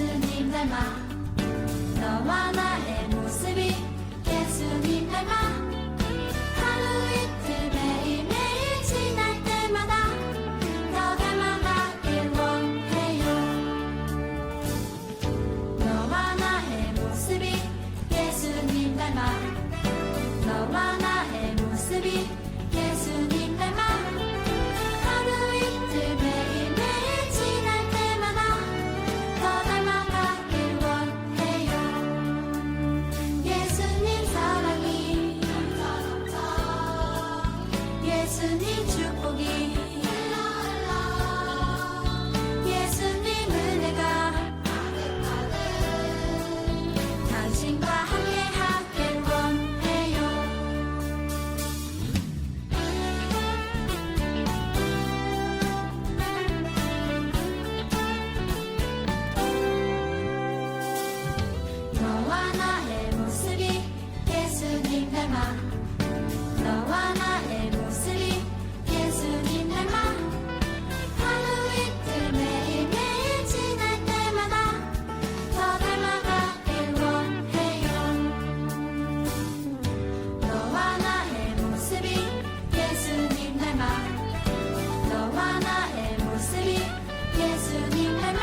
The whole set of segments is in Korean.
예수님 닮아 너와 나의 모습이 예수님 닮아 하루 이틀 매일매일 지날 때마다 더 닮아가길 원해요. 너와 나의 모습이 예수님 닮아 너와 나의 모습이 예수님 닮아 하루 이틀 매일매일 지날 때마다 더 닮아가길 원해요. 예수님 사랑이 예수님 축복이 예수님 은혜가 당신과 함께하길 원해요. 너와 나의 모습이 예수님 닮아 너와 나의 모습이 예수님 닮아 하루 이틀 매일매일 지날 때마다 더 닮아가길 원해요. 너와 나의 모습이 예수님 닮아 너와 나의 모습이 예수님 닮아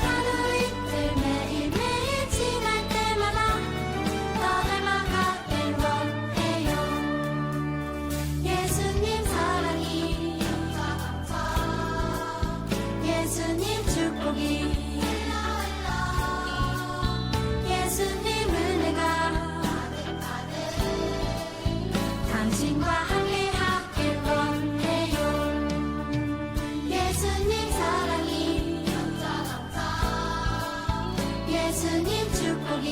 하루 이틀 매일매일 지날 때마다 더 닮아가길 원해요. 예수님 사랑이 예수님 축복이 예수님 은혜가 당신과 함께하길 원해요. 예수님 사랑이 예수님 축복이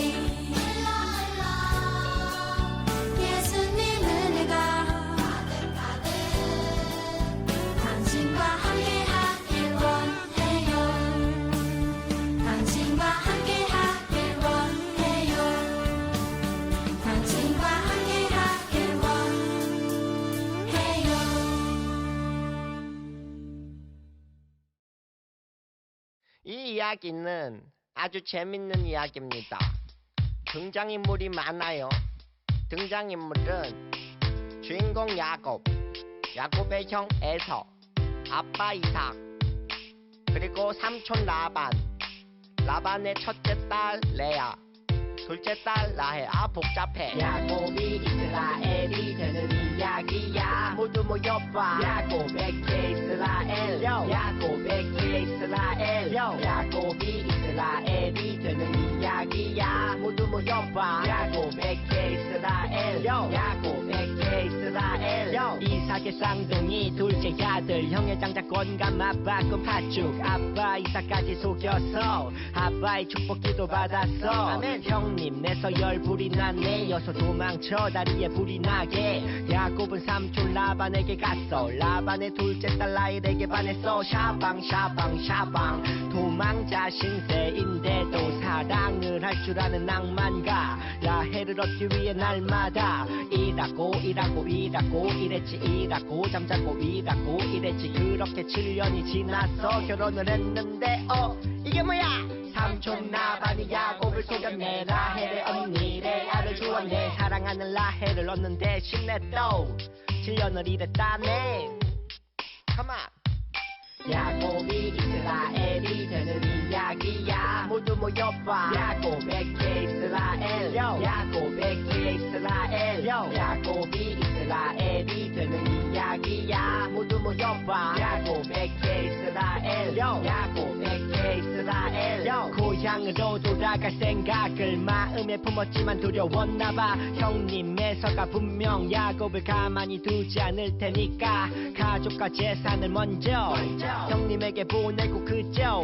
예수님 은혜가 당신과 함께하길 원해요. 당신과 함께하길 원해요. 당신과 함께하길 원해요. 이 이야기는 아주 재밌는 이야기입니다. 등장인물이 많아요. 등장인물은 주인공 야곱, 야곱의 형 에서, 아빠 이삭, 그리고 삼촌 라반, 라반의 첫째 딸 레아, 둘째 딸 라헬. 아 복잡해. 야곱이 이스라엘이 되는 이야기야. 모두 모여봐. 야곱에게 이스라엘. 야곱에게 이스라엘. 야곱이 이스라엘이 되는 이야기야. 모두 모여봐. 야곱에게 이스라엘. 야곱에게 이스라엘. 이삭의 쌍둥이 둘째 아들 형의 장자권과 맞바꾼 팥죽. 아빠 이삭까지 속여서 아빠의 축복 기도 받았어. 아멘. 형님 내서 열불이 났네. 여서 도망쳐 다리에 불이 나게. 야곱은 삼촌 라반에게 갔어. 라반의 둘째 딸 라헬에게 반했어. 샤방 샤방 샤방. 도망자 신세인데도 사랑을 할 줄 아는 낭만가. 라헬을 얻기 위해 날마다 일하고 일했지. 일하고 잠자고 일하고 일했지. 그렇게 7년이 지났어. 결혼을 했는데 이게 뭐야. 삼촌 라반이 야곱을 속였네. 라헬의 언니 레아를 주었네. 사랑하는 라헬을 얻는데 신내 또 7년을 일했다네. Come on. 야곱이 이스라엘이 되는 이야기야. 모두 모여봐. 야곱에게 이스라엘. 야곱에게 이스라엘. 야곱이 이스라엘이 되는 이야기야. 모두 모여봐. 야곱에게 이스라엘. 야곱에게 이스라엘. 고향으로 돌아갈 생각을 마음에 품었지만 두려웠나봐. 형님에서가 분명 야곱을 가만히 두지 않을 테니까 가족과 재산을 먼저 형님에게 보내고 그저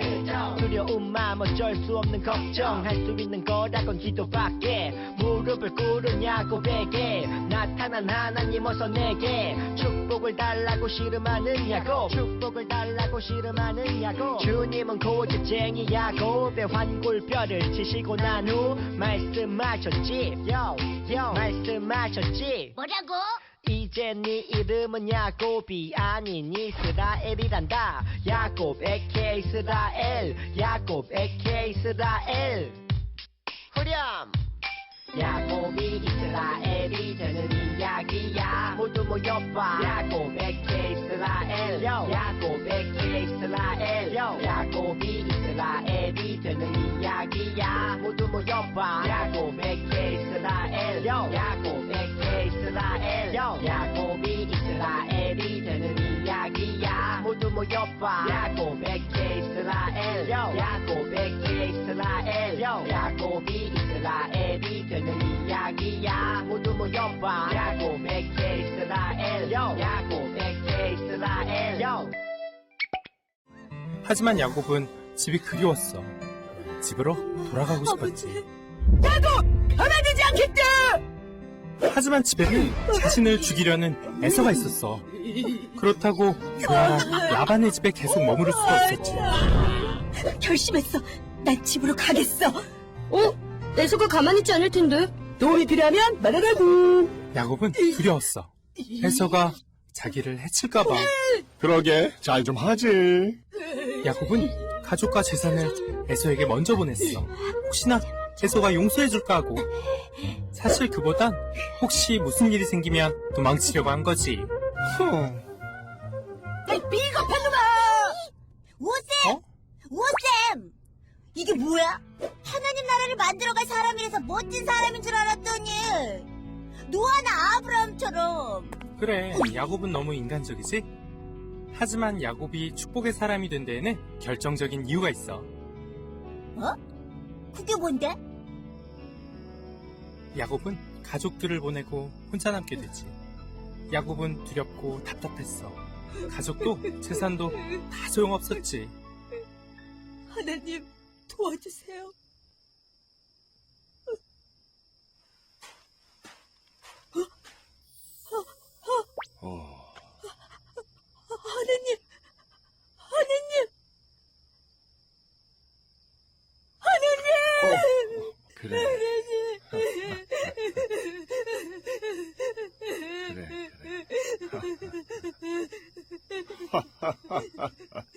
두려움 마음 어쩔 수 없는 걱정. 할 수 있는 거라곤 기도밖에. 무릎을 꿇은 야곱에게 나타난 하나님 어서 내게 축복을 달라고 씨름하는 야곱. 축복을 달라고 씨름하는 야곱. 주님은 고집쟁이 야곱의 환골뼈를 치시고 난 후 말씀하셨지. 말씀하셨지. 뭐라고? 이제 네 이름은 야곱이 아닌 이스라엘이란다. 야곱 에케 이스라엘, 야곱 에케 이스라엘. 후렴. 야곱이 이스라엘이 되는 이야기야. 모두 모여봐. 야곱 에케 이스라엘, 야곱 에케 이스라엘, 야곱이 이스라엘이 되는 이야기야. 모두 모여봐. 야곱 에케 이스라엘, 야곱 에케 이스라엘, 야곱이 이스라엘이 되는 이야기야. 모두 모여봐. 야곱 에케 이스라엘, 야곱 에케 이스라엘, 야곱이 이스라엘이 되는 이야기야. 모두 모여봐. 야곱 에케 이스라엘, 야곱 에케 이스라엘. 하지만 야곱은 집이 그리웠어. 집으로 돌아가고 싶었지. 변화되지 않겠다! 하지만 집에는 자신을 죽이려는 에서가 있었어. 그렇다고 교활한 라반의 집에 계속 머무를 수가 없었지. 결심했어. 난 집으로 가겠어. 에서가 가만히 있지 않을 텐데. 도움이 필요하면 말하라고. 야곱은 두려웠어. 에서가 자기를 해칠까봐. 그러게 잘 좀 하지. 야곱은 가족과 재산을 에서에게 먼저 보냈어. 혹시나 에서가 용서해줄까 하고. 사실 그보단 혹시 무슨 일이 생기면 도망치려고 한 거지. 비겁한 놈아! 오쌤! 어? 오쌤! 이게 뭐야? 하나님 나라를 만들어갈 사람이라서 멋진 사람인 줄 알았더니 노아나 아브라함처럼. 그래, 야곱은 너무 인간적이지? 하지만 야곱이 축복의 사람이 된 데에는 결정적인 이유가 있어. 그게 뭔데? 야곱은 가족들을 보내고 혼자 남게 되지. 야곱은 두렵고 답답했어. 가족도 재산도 다 소용없었지. 하나님, 도와주세요. 하나님, 하나님, 하나님! 그래.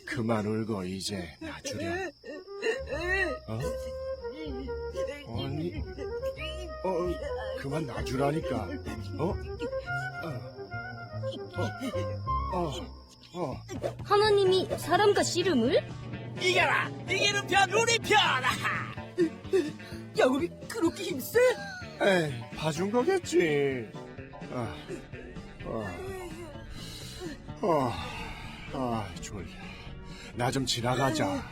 그만 울고 이제 놔주렴. 아니, 그만 놔주라니까. 하나님이 사람과 씨름을? 이겨라! 이기는 편, 우리 편아! 야곱이 그렇게 힘세? 에이, 봐준 거겠지. 졸려. 나 좀 지나가자.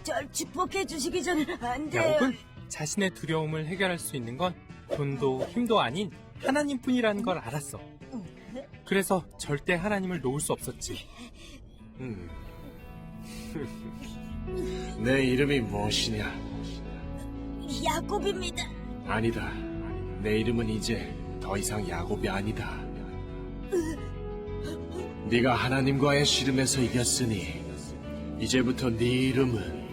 절 축복해 주시기 전에 안 돼요. 야곱은 자신의 두려움을 해결할 수 있는 건 돈도 힘도 아닌 하나님뿐이라는 걸 알았어. 그래서 절대 하나님을 놓을 수 없었지. 내 이름이 무엇이냐? 야곱입니다. 아니다. 내 이름은 이제 더 이상 야곱이 아니다. 네가 하나님과의 씨름에서 이겼으니 이제부터 네 이름은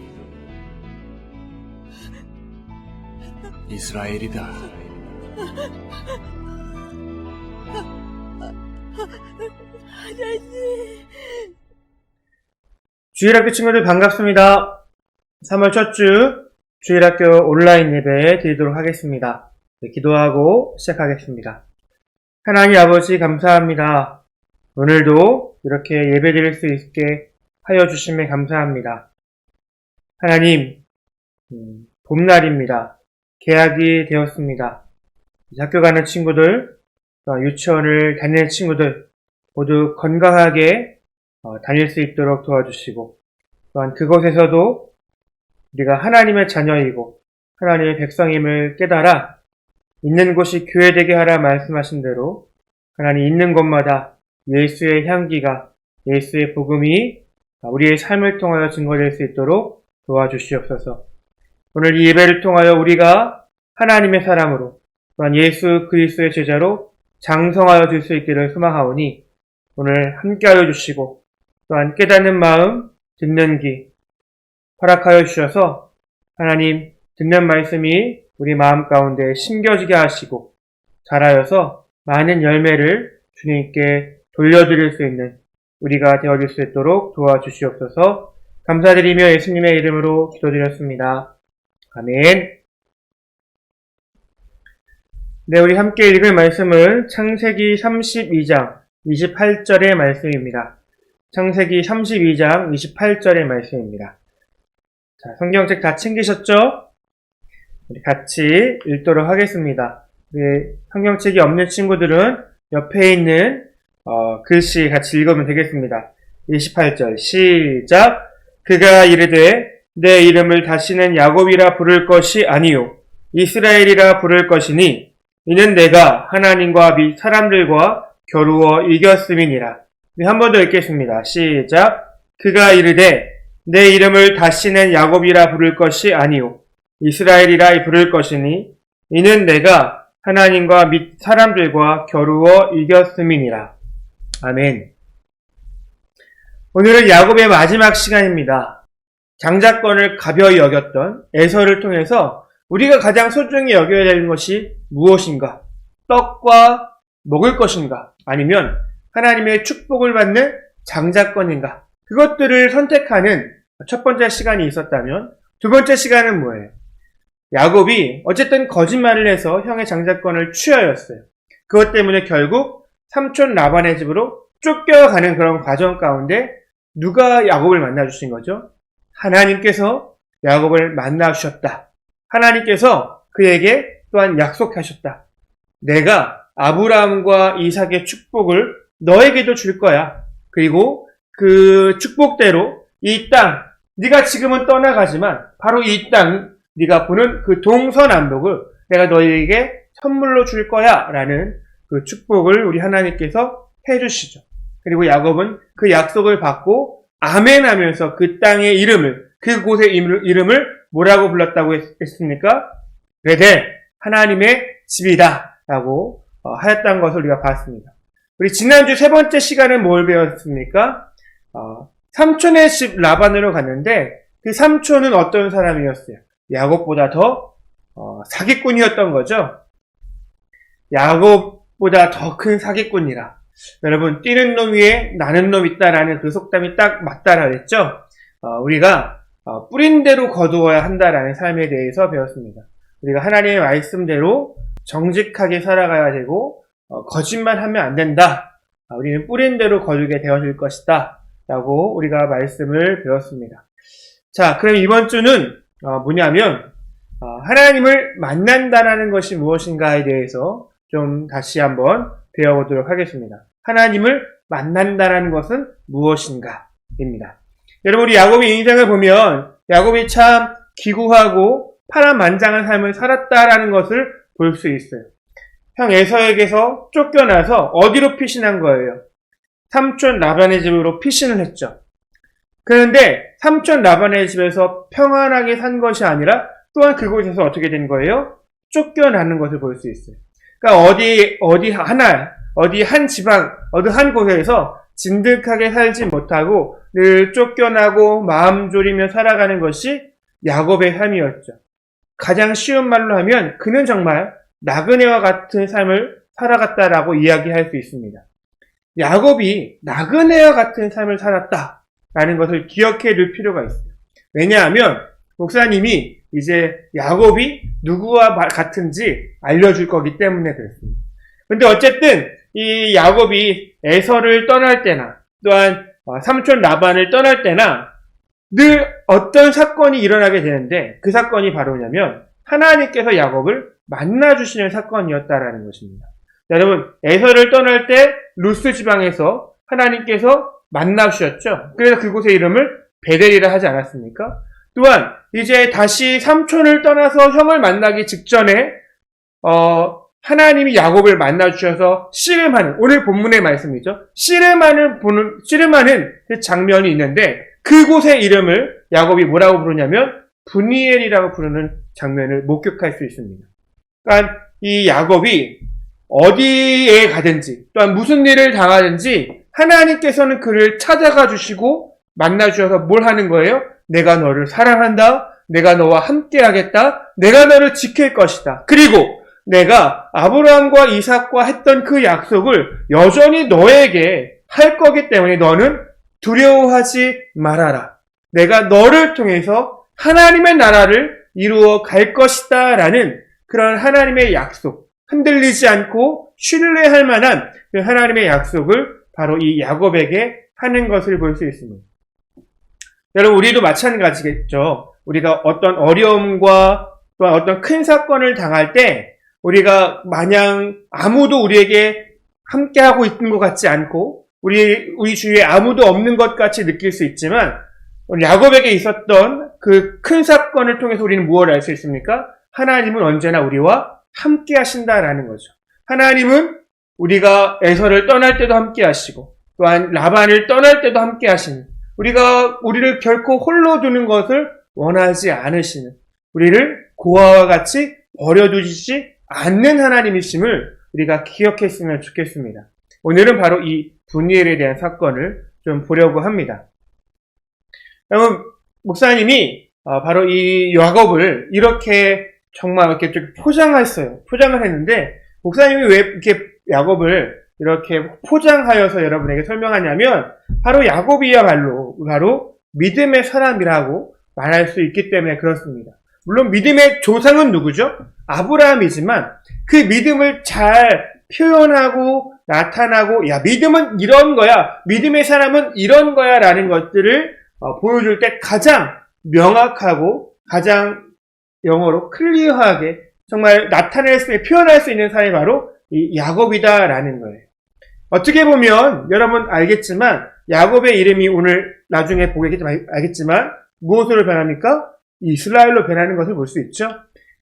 이스라엘이다. 주일학교 친구들 반갑습니다. 3월 첫 주 주일학교 온라인 예배 드리도록 하겠습니다. 기도하고 시작하겠습니다. 하나님 아버지 감사합니다. 오늘도 이렇게 예배 드릴 수 있게 하여 주심에 감사합니다. 하나님, 봄날입니다. 개학이 되었습니다. 학교 가는 친구들, 유치원을 다니는 친구들 모두 건강하게 다닐 수 있도록 도와주시고, 또한 그곳에서도 우리가 하나님의 자녀이고 하나님의 백성임을 깨달아 있는 곳이 교회 되게 하라 말씀하신 대로 하나님 있는 곳마다 예수의 향기가, 예수의 복음이 우리의 삶을 통하여 증거될 수 있도록 도와주시옵소서. 오늘 이 예배를 통하여 우리가 하나님의 사람으로 또한 예수 그리스도의 제자로 장성하여 줄 수 있기를 소망하오니 오늘 함께하여 주시고 또한 깨닫는 마음, 듣는 귀 허락하여 주셔서 하나님 듣는 말씀이 우리 마음 가운데 심겨지게 하시고 자라여서 많은 열매를 주님께 돌려드릴 수 있는 우리가 되어줄 수 있도록 도와주시옵소서. 감사드리며 예수님의 이름으로 기도드렸습니다. 아멘. 네, 우리 함께 읽을 말씀은 창세기 32장 28절의 말씀입니다. 창세기 32장 28절의 말씀입니다. 자, 성경책 다 챙기셨죠? 우리 같이 읽도록 하겠습니다. 우리 성경책이 없는 친구들은 옆에 있는 글씨 같이 읽으면 되겠습니다. 28절 시작. 그가 이르되 내 이름을 다시는 야곱이라 부를 것이 아니요 이스라엘이라 부를 것이니 이는 내가 하나님과 및 사람들과 겨루어 이겼음이니라. 한 번 더 읽겠습니다. 시작. 그가 이르되 내 이름을 다시는 야곱이라 부를 것이 아니요 이스라엘이라 부를 것이니 이는 내가 하나님과 및 사람들과 겨루어 이겼음이니라. 아멘. 오늘은 야곱의 마지막 시간입니다. 장자권을 가벼이 여겼던 에서를 통해서 우리가 가장 소중히 여겨야 되는 것이 무엇인가? 떡과 먹을 것인가? 아니면 하나님의 축복을 받는 장자권인가? 그것들을 선택하는 첫 번째 시간이 있었다면 두 번째 시간은 뭐예요? 야곱이 어쨌든 거짓말을 해서 형의 장자권을 취하였어요. 그것 때문에 결국 삼촌 라반의 집으로 쫓겨가는 그런 과정 가운데 누가 야곱을 만나주신 거죠? 하나님께서 야곱을 만나주셨다. 하나님께서 그에게 또한 약속하셨다. 내가 아브라함과 이삭의 축복을 너에게도 줄 거야. 그리고 그 축복대로 이 땅, 네가 지금은 떠나가지만 바로 이 땅, 네가 보는 그 동서남북을 내가 너에게 선물로 줄 거야 라는 그 축복을 우리 하나님께서 해주시죠. 그리고 야곱은 그 약속을 받고 아멘 하면서 그 땅의 이름을, 그곳의 이름을 뭐라고 불렀다고 했습니까? 베델, 하나님의 집이다 라고 하였다는 것을 우리가 봤습니다. 우리 지난주 세 번째 시간은 뭘 배웠습니까? 삼촌의 집 라반으로 갔는데 그 삼촌은 어떤 사람이었어요? 야곱보다 더 사기꾼이었던 거죠. 야곱보다 더 큰 사기꾼이라. 여러분, 뛰는 놈 위에 나는 놈 있다라는 그 속담이 딱 맞다라 그랬죠. 우리가 뿌린 대로 거두어야 한다라는 삶에 대해서 배웠습니다. 우리가 하나님의 말씀대로 정직하게 살아가야 되고 거짓말하면 안 된다. 우리는 뿌린 대로 거두게 되어질 것이다 라고 우리가 말씀을 배웠습니다. 자, 그럼 이번 주는 뭐냐면 하나님을 만난다라는 것이 무엇인가에 대해서 좀 다시 한번 배워보도록 하겠습니다. 하나님을 만난다라는 것은 무엇인가입니다. 여러분, 우리 야곱의 인생을 보면 야곱이 참 기구하고 파란만장한 삶을 살았다라는 것을 볼 수 있어요. 형 에서에게서 쫓겨나서 어디로 피신한 거예요? 삼촌 라반의 집으로 피신을 했죠. 그런데 삼촌 라반의 집에서 평안하게 산 것이 아니라 또한 그곳에서 어떻게 된 거예요? 쫓겨나는 것을 볼 수 있어요. 그러니까 어디 한 지방, 어디 한 곳에서 진득하게 살지 못하고 늘 쫓겨나고 마음 졸이며 살아가는 것이 야곱의 삶이었죠. 가장 쉬운 말로 하면 그는 정말 나그네와 같은 삶을 살아갔다라고 이야기할 수 있습니다. 야곱이 나그네와 같은 삶을 살았다라는 것을 기억해 둘 필요가 있어요. 왜냐하면 목사님이 이제 야곱이 누구와 같은지 알려줄 거기 때문에 그렇습니다. 근데 어쨌든 이 야곱이 에서를 떠날 때나 또한 삼촌 라반을 떠날 때나 늘 어떤 사건이 일어나게 되는데 그 사건이 바로 뭐냐면 하나님께서 야곱을 만나주시는 사건이었다라는 것입니다. 여러분, 에서를 떠날 때 루스 지방에서 하나님께서 만나주셨죠. 그래서 그곳의 이름을 베델이라 하지 않았습니까? 또한 이제 다시 삼촌을 떠나서 형을 만나기 직전에 하나님이 야곱을 만나주셔서 씨름하는, 오늘 본문의 말씀이죠. 씨름하는 그 장면이 있는데 그곳의 이름을 야곱이 뭐라고 부르냐면 브니엘이라고 부르는 장면을 목격할 수 있습니다. 그러니까 이 야곱이 어디에 가든지 또한 무슨 일을 당하든지 하나님께서는 그를 찾아가 주시고 만나주셔서 뭘 하는 거예요? 내가 너를 사랑한다. 내가 너와 함께 하겠다. 내가 너를 지킬 것이다. 그리고 내가 아브라함과 이삭과 했던 그 약속을 여전히 너에게 할 거기 때문에 너는 두려워하지 말아라. 내가 너를 통해서 하나님의 나라를 이루어 갈 것이다 라는 그런 하나님의 약속, 흔들리지 않고 신뢰할 만한 그 하나님의 약속을 바로 이 야곱에게 하는 것을 볼 수 있습니다. 여러분, 우리도 마찬가지겠죠. 우리가 어떤 어려움과 또한 어떤 큰 사건을 당할 때 우리가 마냥 아무도 우리에게 함께하고 있는 것 같지 않고 우리 주위에 아무도 없는 것 같이 느낄 수 있지만 야곱에게 있었던 그 큰 사건을 통해서 우리는 무엇을 알 수 있습니까? 하나님은 언제나 우리와 함께 하신다라는 거죠. 하나님은 우리가 에서를 떠날 때도 함께 하시고 또한 라반을 떠날 때도 함께 하시는, 우리를 결코 홀로 두는 것을 원하지 않으시는, 우리를 고아와 같이 버려두지 않는 하나님이심을 우리가 기억했으면 좋겠습니다. 오늘은 바로 이 분이엘에 대한 사건을 좀 보려고 합니다. 여러분, 목사님이 바로 이 야곱을 이렇게 정말 이렇게 좀 포장을 했는데, 목사님이 왜 이렇게 야곱을 이렇게 포장하여서 여러분에게 설명하냐면, 바로 야곱이야말로 바로 믿음의 사람이라고 말할 수 있기 때문에 그렇습니다. 물론 믿음의 조상은 누구죠? 아브라함이지만 그 믿음을 잘 표현하고 나타나고, 야, 믿음은 이런 거야, 믿음의 사람은 이런 거야 라는 것들을 보여줄 때 가장 명확하고 가장 영어로 클리어하게 정말 표현할 수 있는 사람이 바로 이 야곱이다라는 거예요. 어떻게 보면 여러분 알겠지만 야곱의 이름이 오늘 나중에 보게 알겠지만 무엇으로 변합니까? 이스라엘로 변하는 것을 볼 수 있죠.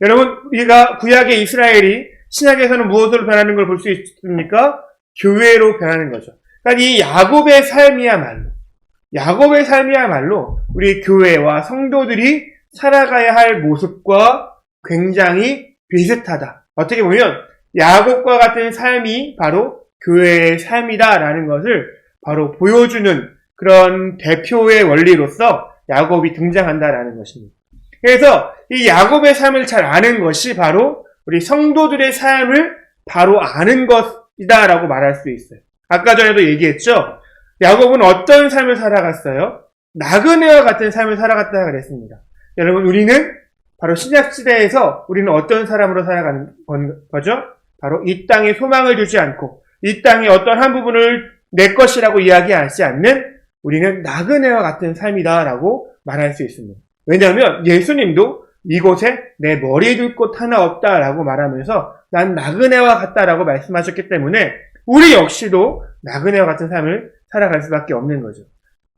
여러분, 우리가 구약의 이스라엘이 신약에서는 무엇으로 변하는 걸 볼 수 있습니까? 교회로 변하는 거죠. 그러니까 이 야곱의 삶이야말로 우리 교회와 성도들이 살아가야 할 모습과 굉장히 비슷하다. 어떻게 보면 야곱과 같은 삶이 바로 교회의 삶이다라는 것을 바로 보여주는 그런 대표의 원리로서 야곱이 등장한다라는 것입니다. 그래서 이 야곱의 삶을 잘 아는 것이 바로 우리 성도들의 삶을 바로 아는 것이다라고 말할 수 있어요. 아까 전에도 얘기했죠. 야곱은 어떤 삶을 살아갔어요? 나그네와 같은 삶을 살아갔다 그랬습니다. 여러분, 우리는 바로 신약시대에서 우리는 어떤 사람으로 살아가는 거죠? 바로 이 땅에 소망을 두지 않고 이 땅의 어떤 한 부분을 내 것이라고 이야기하지 않는, 우리는 나그네와 같은 삶이다라고 말할 수 있습니다. 왜냐하면 예수님도 이곳에 내 머리 둘 곳 하나 없다라고 말하면서 난 나그네와 같다라고 말씀하셨기 때문에 우리 역시도 나그네와 같은 삶을 살아갈 수밖에 없는 거죠.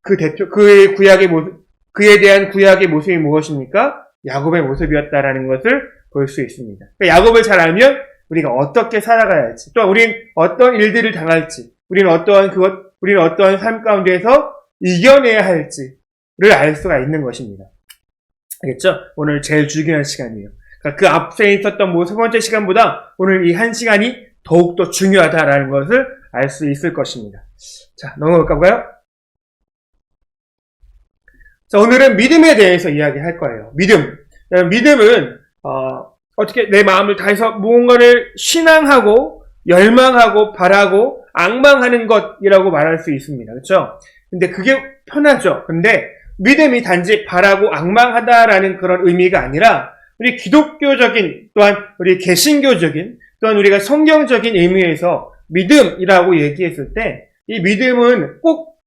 그의 구약의 모습, 그에 대한 구약의 모습이 무엇입니까? 야곱의 모습이었다라는 것을 볼 수 있습니다. 그러니까 야곱을 잘 알면 우리가 어떻게 살아가야 할지, 또 우린 어떤 일들을 당할지, 우리는 어떠한 삶 가운데에서 이겨내야 할지를 알 수가 있는 것입니다. 알겠죠? 오늘 제일 중요한 시간이에요. 그러니까 그 앞에 있었던 세 번째 시간보다 오늘 이 한 시간이 더욱더 중요하다라는 것을 알 수 있을 것입니다. 자, 넘어갈까 봐요. 자, 오늘은 믿음에 대해서 이야기할 거예요. 믿음은 어떻게 내 마음을 다해서 무언가를 신앙하고 열망하고 바라고 앙망하는 것이라고 말할 수 있습니다. 그렇죠? 근데 그게 편하죠. 근데 믿음이 단지 바라고 앙망하다라는 그런 의미가 아니라 우리 기독교적인, 또한 우리 개신교적인, 또한 우리가 성경적인 의미에서 믿음이라고 얘기했을 때 이 믿음은 꼭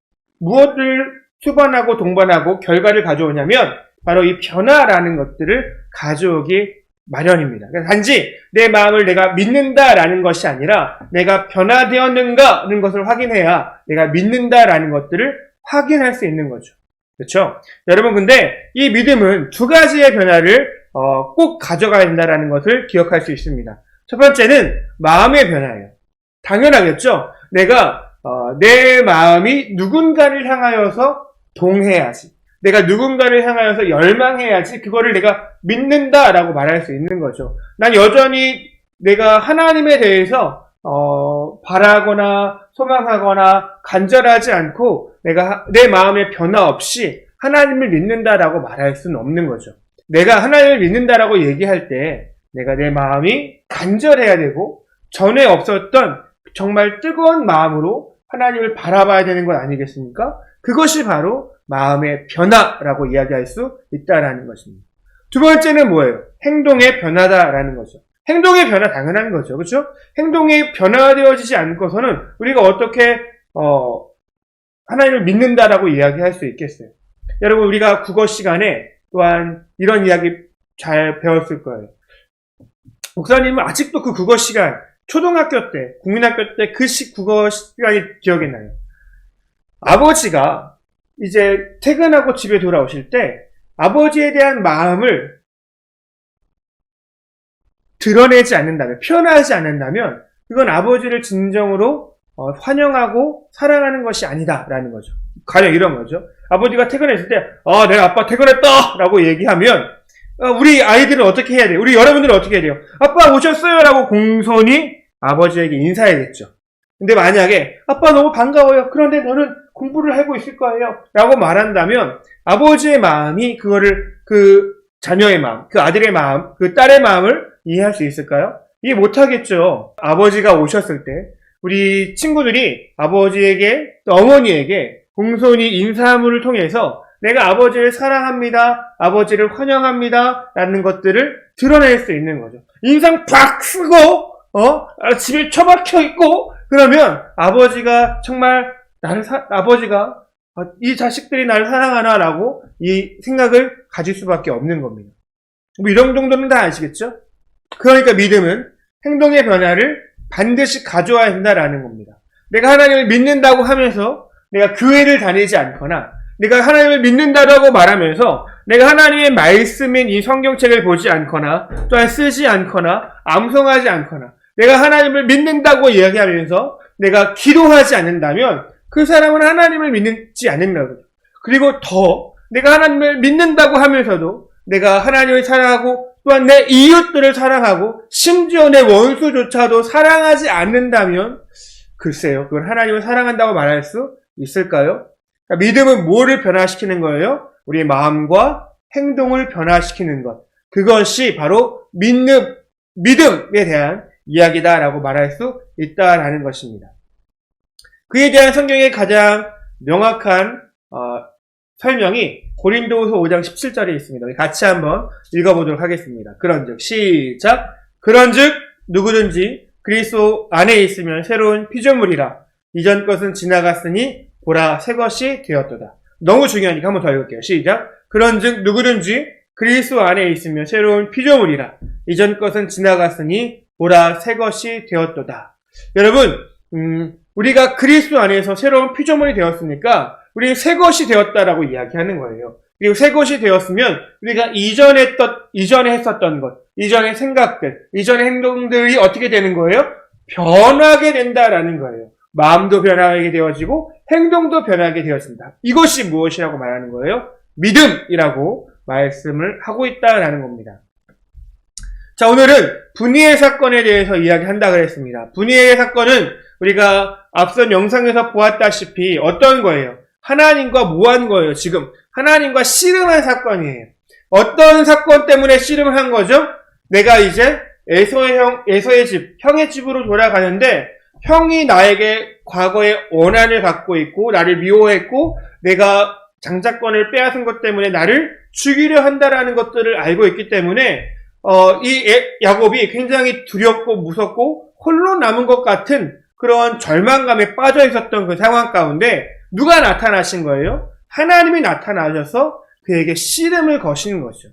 무엇을 수반하고 동반하고 결과를 가져오냐면 바로 이 변화라는 것들을 가져오기 마련입니다. 단지 내 마음을 내가 믿는다라는 것이 아니라 내가 변화되었는가 하는 것을 확인해야 내가 믿는다라는 것들을 확인할 수 있는 거죠. 그렇죠? 여러분, 근데 이 믿음은 두 가지의 변화를 꼭 가져가야 된다라는 것을 기억할 수 있습니다. 첫 번째는 마음의 변화예요. 당연하겠죠? 내가 내 마음이 누군가를 향하여서 동해야지, 내가 누군가를 향하여서 열망해야지 그거를 내가 믿는다라고 말할 수 있는 거죠. 난 여전히 내가 하나님에 대해서 바라거나 소망하거나 간절하지 않고 내가 내 마음의 변화 없이 하나님을 믿는다라고 말할 수는 없는 거죠. 내가 하나님을 믿는다라고 얘기할 때 내가 내 마음이 간절해야 되고 전에 없었던 정말 뜨거운 마음으로 하나님을 바라봐야 되는 것 아니겠습니까? 그것이 바로 마음의 변화라고 이야기할 수 있다라는 것입니다. 두 번째는 뭐예요? 행동의 변화다라는 거죠. 행동의 변화 당연한 거죠. 그렇죠? 행동이 변화되어지지 않고서는 우리가 어떻게 하나님을 믿는다라고 이야기할 수 있겠어요. 여러분 우리가 국어 시간에 또한 이런 이야기 잘 배웠을 거예요. 목사님은 아직도 그 국어 시간 초등학교 때, 국민학교 때 그 국어 시간이 기억이 나요. 아버지가 이제 퇴근하고 집에 돌아오실 때 아버지에 대한 마음을 드러내지 않는다면, 표현하지 않는다면 그건 아버지를 진정으로 환영하고 사랑하는 것이 아니다라는 거죠. 가령 이런 거죠. 아버지가 퇴근했을 때 내가 아빠 퇴근했다! 라고 얘기하면 우리 아이들은 어떻게 해야 돼요? 우리 여러분들은 어떻게 해야 돼요? 아빠 오셨어요! 라고 공손히 아버지에게 인사해야겠죠. 근데 만약에 아빠 너무 반가워요. 그런데 너는 공부를 하고 있을 거예요. 라고 말한다면 아버지의 마음이 그거를 그 자녀의 마음, 그 아들의 마음, 그 딸의 마음을 이해할 수 있을까요? 이해 못하겠죠. 아버지가 오셨을 때 우리 친구들이 아버지에게 또 어머니에게 공손히 인사함을 통해서 내가 아버지를 사랑합니다. 아버지를 환영합니다. 라는 것들을 드러낼 수 있는 거죠. 인상 팍 쓰고 집에 처박혀 있고 그러면 아버지가 정말 아버지가 이 자식들이 나를 사랑하나라고 이 생각을 가질 수밖에 없는 겁니다. 뭐 이런 정도는 다 아시겠죠? 그러니까 믿음은 행동의 변화를 반드시 가져와야 된다라는 겁니다. 내가 하나님을 믿는다고 하면서 내가 교회를 다니지 않거나 내가 하나님을 믿는다라고 말하면서 내가 하나님의 말씀인 이 성경책을 보지 않거나 또한 쓰지 않거나 암송하지 않거나 내가 하나님을 믿는다고 이야기하면서 내가 기도하지 않는다면 그 사람은 하나님을 믿지 않는다고요. 그리고 더 내가 하나님을 믿는다고 하면서도 내가 하나님을 사랑하고 또한 내 이웃들을 사랑하고 심지어 내 원수조차도 사랑하지 않는다면 글쎄요. 그건 하나님을 사랑한다고 말할 수 있을까요? 그러니까 믿음은 뭐를 변화시키는 거예요? 우리의 마음과 행동을 변화시키는 것. 그것이 바로 믿음에 대한 이야기다라고 말할 수 있다라는 것입니다. 그에 대한 성경의 가장 명확한 설명이 고린도후서 5장 17절에 있습니다. 같이 한번 읽어보도록 하겠습니다. 그런즉 시작. 그런즉 누구든지 그리스도 안에 있으면 새로운 피조물이라. 이전 것은 지나갔으니 보라 새 것이 되었도다. 너무 중요하니까 한번 더 읽을게요. 시작. 그런즉 누구든지 그리스도 안에 있으면 새로운 피조물이라. 이전 것은 지나갔으니 보라 새 것이 되었도다. 여러분 우리가 그리스도 안에서 새로운 피조물이 되었으니까 우리 새 것이 되었다라고 이야기하는 거예요. 그리고 새 것이 되었으면 우리가 이전에 했었던 것, 이전의 생각들, 이전의 행동들이 어떻게 되는 거예요? 변하게 된다라는 거예요. 마음도 변하게 되어지고 행동도 변하게 되어진다. 이것이 무엇이라고 말하는 거예요? 믿음이라고 말씀을 하고 있다라는 겁니다. 자, 오늘은 분이엘 사건에 대해서 이야기한다 그랬습니다. 분이엘 사건은 우리가 앞선 영상에서 보았다시피 어떤 거예요? 하나님과 뭐한 거예요? 지금 하나님과 씨름한 사건이에요. 어떤 사건 때문에 씨름을 한 거죠? 내가 이제 에서의 집, 형의 집으로 돌아가는데 형이 나에게 과거에 원한을 갖고 있고 나를 미워했고 내가 장자권을 빼앗은 것 때문에 나를 죽이려 한다라는 것들을 알고 있기 때문에 야곱이 굉장히 두렵고 무섭고 홀로 남은 것 같은 그런 절망감에 빠져 있었던 그 상황 가운데 누가 나타나신 거예요? 하나님이 나타나셔서 그에게 씨름을 거시는 거죠.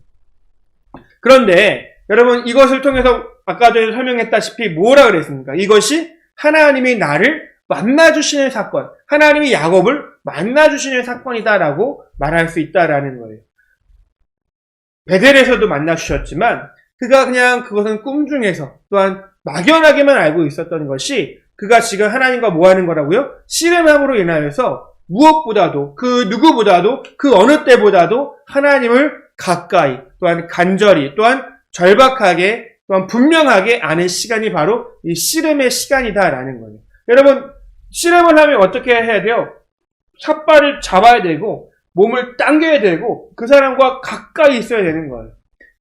그런데 여러분 이것을 통해서 아까 전에 설명했다시피 뭐라 그랬습니까? 이것이 하나님이 나를 만나주시는 사건, 하나님이 야곱을 만나주시는 사건이다라고 말할 수 있다라는 거예요. 베델에서도 만나주셨지만 그가 그냥 그것은 꿈 중에서 또한 막연하게만 알고 있었던 것이 그가 지금 하나님과 뭐 하는 거라고요? 씨름함으로 인하여서 무엇보다도 그 누구보다도 그 어느 때보다도 하나님을 가까이 또한 간절히 또한 절박하게 또한 분명하게 아는 시간이 바로 이 씨름의 시간이다라는 거예요. 여러분 씨름을 하면 어떻게 해야 돼요? 삿발을 잡아야 되고 몸을 당겨야 되고 그 사람과 가까이 있어야 되는 거예요.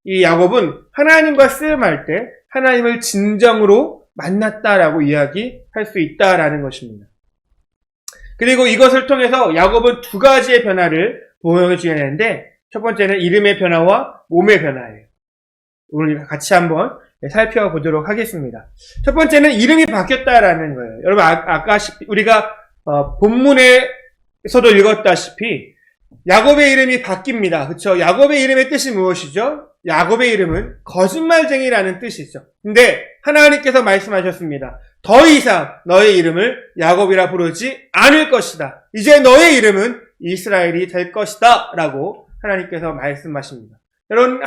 이 야곱은 하나님과 씨름할 때 하나님을 진정으로 만났다라고 이야기할 수 있다라는 것입니다. 그리고 이것을 통해서 야곱은 두 가지의 변화를 보여주게 되는데 첫 번째는 이름의 변화와 몸의 변화예요. 오늘 같이 한번 살펴보도록 하겠습니다. 첫 번째는 이름이 바뀌었다라는 거예요. 여러분 아까 우리가 본문에서도 읽었다시피 야곱의 이름이 바뀝니다. 그렇죠? 야곱의 이름의 뜻이 무엇이죠? 야곱의 이름은 거짓말쟁이라는 뜻이죠. 근데 하나님께서 말씀하셨습니다. 더 이상 너의 이름을 야곱이라 부르지 않을 것이다. 이제 너의 이름은 이스라엘이 될 것이다. 라고 하나님께서 말씀하십니다. 여러분,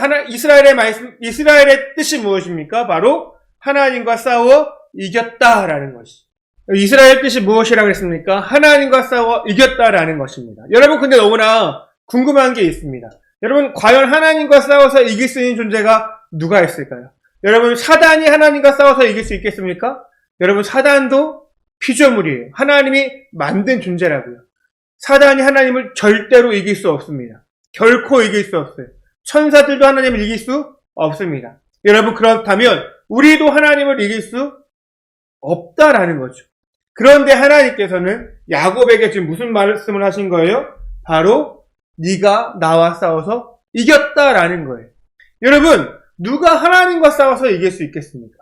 이스라엘의 뜻이 무엇입니까? 바로 하나님과 싸워 이겼다라는 것이. 이스라엘 뜻이 무엇이라고 했습니까? 하나님과 싸워 이겼다라는 것입니다. 여러분, 근데 너무나 궁금한 게 있습니다. 여러분, 과연 하나님과 싸워서 이길 수 있는 존재가 누가 있을까요? 여러분, 사단이 하나님과 싸워서 이길 수 있겠습니까? 여러분, 사단도 피조물이에요. 하나님이 만든 존재라고요. 사단이 하나님을 절대로 이길 수 없습니다. 결코 이길 수 없어요. 천사들도 하나님을 이길 수 없습니다. 여러분, 그렇다면 우리도 하나님을 이길 수 없다라는 거죠. 그런데 하나님께서는 야곱에게 지금 무슨 말씀을 하신 거예요? 바로 네가 나와 싸워서 이겼다라는 거예요. 여러분, 누가 하나님과 싸워서 이길 수 있겠습니까?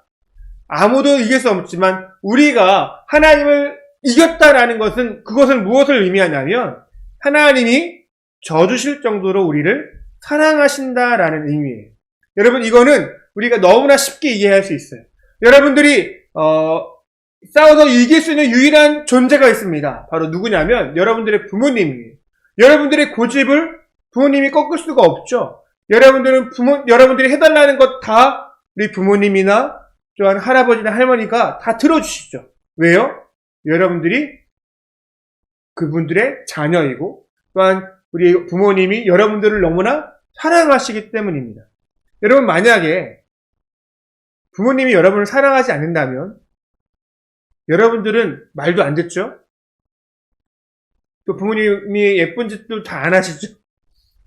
아무도 이길 수 없지만 우리가 하나님을 이겼다라는 것은 그것은 무엇을 의미하냐면 하나님이 져주실 정도로 우리를 사랑하신다라는 의미예요. 여러분, 이거는 우리가 너무나 쉽게 이해할 수 있어요. 여러분들이 싸워서 이길 수 있는 유일한 존재가 있습니다. 바로 누구냐면 여러분들의 부모님이에요. 여러분들의 고집을 부모님이 꺾을 수가 없죠. 여러분들이 해달라는 것 다 우리 부모님이나 또한 할아버지나 할머니가 다 들어주시죠. 왜요? 여러분들이 그분들의 자녀이고 또한 우리 부모님이 여러분들을 너무나 사랑하시기 때문입니다. 여러분, 만약에 부모님이 여러분을 사랑하지 않는다면 여러분들은 말도 안 듣죠? 또 부모님이 예쁜 짓도 다 안 하시죠?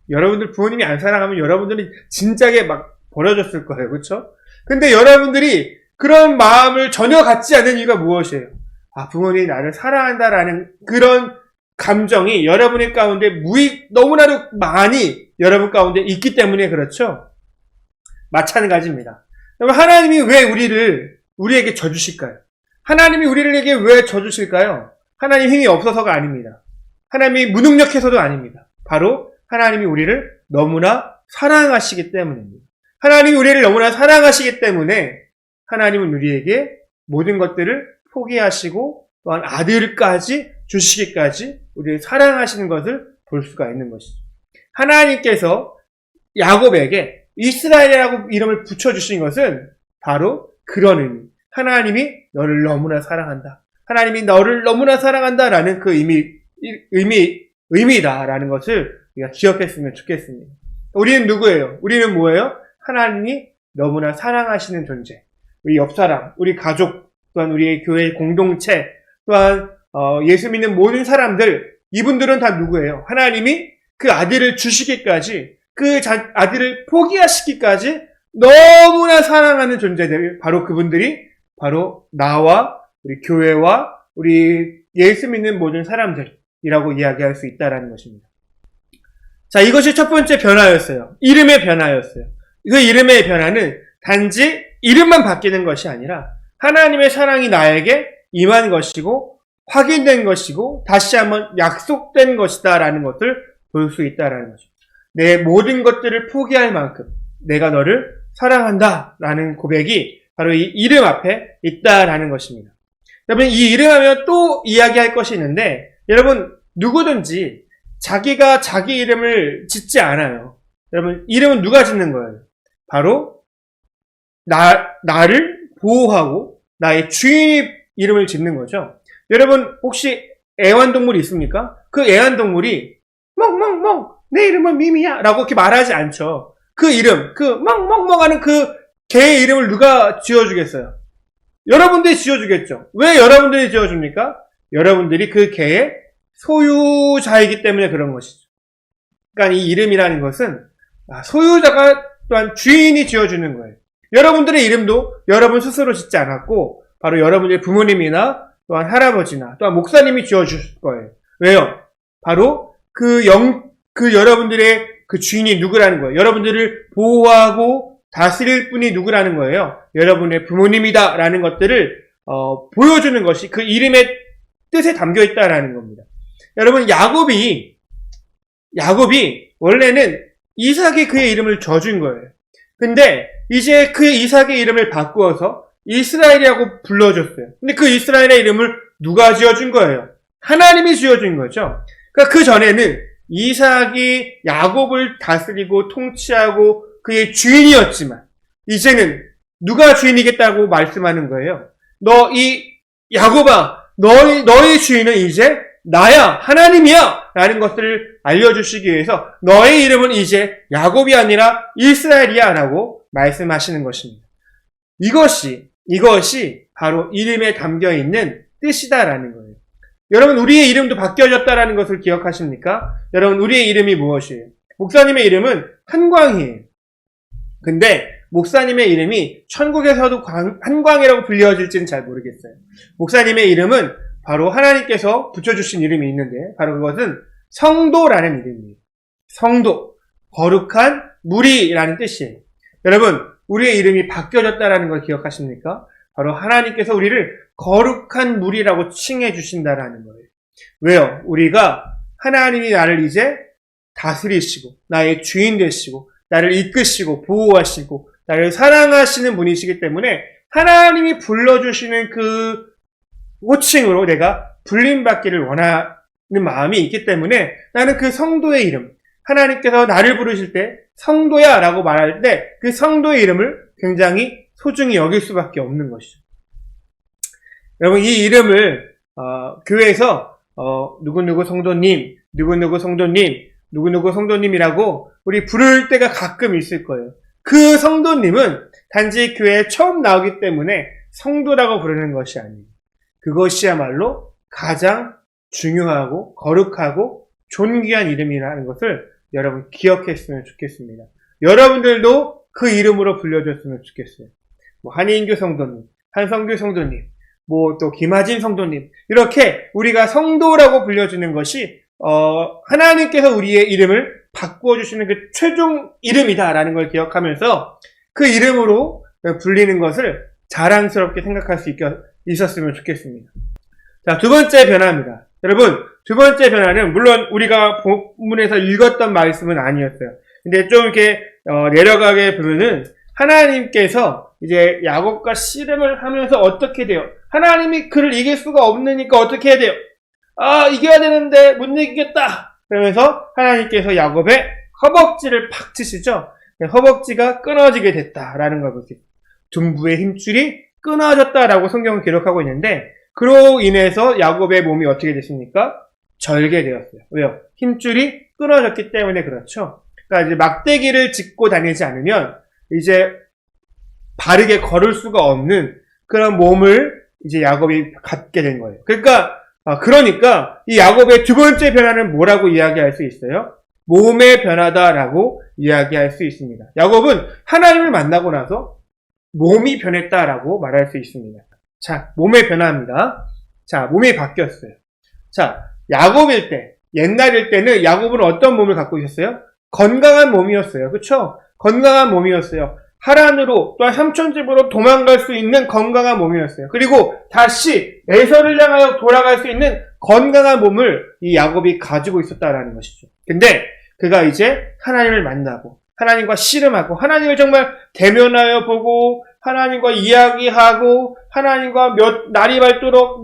여러분들 부모님이 안 사랑하면 여러분들은 진작에 막 버려졌을 거예요. 그렇죠? 근데 여러분들이 그런 마음을 전혀 갖지 않는 이유가 무엇이에요? 아, 부모님이 나를 사랑한다라는 그런 감정이 여러분의 가운데 너무나도 많이 여러분 가운데 있기 때문에 그렇죠? 마찬가지입니다. 하나님이 왜 우리에게 져주실까요? 하나님이 우리에게 왜 져주실까요? 하나님 힘이 없어서가 아닙니다. 하나님이 무능력해서도 아닙니다. 바로 하나님이 우리를 너무나 사랑하시기 때문입니다. 하나님이 우리를 너무나 사랑하시기 때문에 하나님은 우리에게 모든 것들을 포기하시고 또한 아들까지 주시기까지 우리를 사랑하시는 것을 볼 수가 있는 것이죠. 하나님께서 야곱에게 이스라엘이라고 이름을 붙여주신 것은 바로 그런 의미. 하나님이 너를 너무나 사랑한다. 하나님이 너를 너무나 사랑한다라는 그 의미다라는 것을 우리가 기억했으면 좋겠습니다. 우리는 누구예요? 우리는 뭐예요? 하나님이 너무나 사랑하시는 존재. 우리 옆사람, 우리 가족, 또한 우리의 교회 공동체, 또한 예수 믿는 모든 사람들, 이분들은 다 누구예요? 하나님이 그 아들을 주시기까지, 그 아들을 포기하시기까지 너무나 사랑하는 존재들, 바로 그분들이 바로 나와 우리 교회와 우리 예수 믿는 모든 사람들이라고 이야기할 수 있다라는 것입니다. 자, 이것이 첫 번째 변화였어요. 이름의 변화였어요. 그 이름의 변화는 단지 이름만 바뀌는 것이 아니라 하나님의 사랑이 나에게 임한 것이고 확인된 것이고 다시 한번 약속된 것이다라는 것을 볼 수 있다라는 거죠. 내 모든 것들을 포기할 만큼 내가 너를 사랑한다라는 고백이 바로 이 이름 앞에 있다라는 것입니다. 여러분, 이 이름 하면 또 이야기할 것이 있는데 여러분, 누구든지 자기가 자기 이름을 짓지 않아요. 여러분, 이름은 누가 짓는 거예요? 바로 나를 보호하고 나의 주인이 이름을 짓는 거죠. 여러분, 혹시 애완동물이 있습니까? 그 애완동물이 멍멍멍 내 이름은 미미야 라고 이렇게 말하지 않죠. 그 이름, 그 멍멍멍 하는 그 개의 이름을 누가 지어주겠어요? 여러분들이 지어주겠죠. 왜 여러분들이 지어줍니까? 여러분들이 그 개의 소유자이기 때문에 그런 것이죠. 그러니까 이 이름이라는 것은 소유자가 또한 주인이 지어주는 거예요. 여러분들의 이름도 여러분 스스로 짓지 않았고 바로 여러분의 부모님이나 또한 할아버지나 또한 목사님이 지어주실 거예요. 왜요? 바로 그 여러분들의 그 주인이 누구라는 거예요. 여러분들을 보호하고 다스릴 분이 누구라는 거예요. 여러분의 부모님이다라는 것들을 보여주는 것이 그 이름의 뜻에 담겨 있다라는 겁니다. 여러분, 야곱이 원래는 이삭이 그의 이름을 져준 거예요. 근데 이제 그 이삭의 이름을 바꾸어서 이스라엘이라고 불러줬어요. 근데 그 이스라엘의 이름을 누가 지어준 거예요? 하나님이 지어준 거죠. 그러니까 그 전에는 이삭이 야곱을 다스리고 통치하고 그의 주인이었지만 이제는 누가 주인이겠다고 말씀하는 거예요. 너 이 야곱아, 너의 주인은 이제 나야, 하나님이야! 라는 것들을 알려주시기 위해서 너의 이름은 이제 야곱이 아니라 이스라엘이야 라고 말씀하시는 것입니다. 이것이 바로 이름에 담겨있는 뜻이다라는 거예요. 여러분, 우리의 이름도 바뀌어졌다라는 것을 기억하십니까? 여러분, 우리의 이름이 무엇이에요? 목사님의 이름은 한광이에요. 근데 목사님의 이름이 천국에서도 한광이라고 불려질지는 잘 모르겠어요. 목사님의 이름은 바로 하나님께서 붙여주신 이름이 있는데 바로 그것은 성도라는 이름이에요. 성도, 거룩한 무리라는 뜻이에요. 여러분, 우리의 이름이 바뀌어졌다라는 걸 기억하십니까? 바로 하나님께서 우리를 거룩한 무리라고 칭해 주신다라는 거예요. 왜요? 우리가 하나님이 나를 이제 다스리시고 나의 주인 되시고 나를 이끄시고 보호하시고 나를 사랑하시는 분이시기 때문에 하나님이 불러주시는 그 호칭으로 내가 불림받기를 원하는 마음이 있기 때문에 나는 그 성도의 이름, 하나님께서 나를 부르실 때 성도야 라고 말할 때 그 성도의 이름을 굉장히 소중히 여길 수밖에 없는 것이죠. 여러분, 이 이름을 교회에서 누구누구 성도님, 누구누구 성도님, 누구누구 성도님이라고 우리 부를 때가 가끔 있을 거예요. 그 성도님은 단지 교회에 처음 나오기 때문에 성도라고 부르는 것이 아니에요. 그것이야말로 가장 중요하고 거룩하고 존귀한 이름이라는 것을 여러분 기억했으면 좋겠습니다. 여러분들도 그 이름으로 불려줬으면 좋겠어요. 한인교 성도님, 한성규 성도님, 또 김하진 성도님, 이렇게 우리가 성도라고 불려주는 것이 하나님께서 우리의 이름을 바꾸어주시는 그 최종 이름이다라는 걸 기억하면서 그 이름으로 불리는 것을 자랑스럽게 생각할 수 있었으면 좋겠습니다. 자, 두 번째 변화입니다. 여러분, 두 번째 변화는 물론 우리가 본문에서 읽었던 말씀은 아니었어요. 근데 좀 이렇게 내려가게 보면은 하나님께서 이제 야곱과 씨름을 하면서 어떻게 돼요? 하나님이 그를 이길 수가 없으니까 어떻게 해야 돼요? 이겨야 되는데 못 이기겠다. 그러면서 하나님께서 야곱의 허벅지를 팍 치시죠. 허벅지가 끊어지게 됐다라는 걸 보세요. 둔부의 힘줄이 끊어졌다라고 성경은 기록하고 있는데 그로 인해서 야곱의 몸이 어떻게 됐습니까? 절개되었어요. 왜요? 힘줄이 끊어졌기 때문에 그렇죠. 그러니까 이제 막대기를 짚고 다니지 않으면 이제 바르게 걸을 수가 없는 그런 몸을 이제 야곱이 갖게 된 거예요. 그러니까 이 야곱의 두 번째 변화는 뭐라고 이야기할 수 있어요? 몸의 변화다라고 이야기할 수 있습니다. 야곱은 하나님을 만나고 나서 몸이 변했다라고 말할 수 있습니다. 자, 몸의 변화입니다. 자, 몸이 바뀌었어요. 자, 야곱일 때, 옛날일 때는 야곱은 어떤 몸을 갖고 있었어요? 건강한 몸이었어요. 그쵸? 건강한 몸이었어요. 하란으로 또한 삼촌집으로 도망갈 수 있는 건강한 몸이었어요. 그리고 다시 에서를 향하여 돌아갈 수 있는 건강한 몸을 이 야곱이 가지고 있었다라는 것이죠. 근데 그가 이제 하나님을 만나고 하나님과 씨름하고 하나님을 정말 대면하여 보고 하나님과 이야기하고 하나님과 날이 밝도록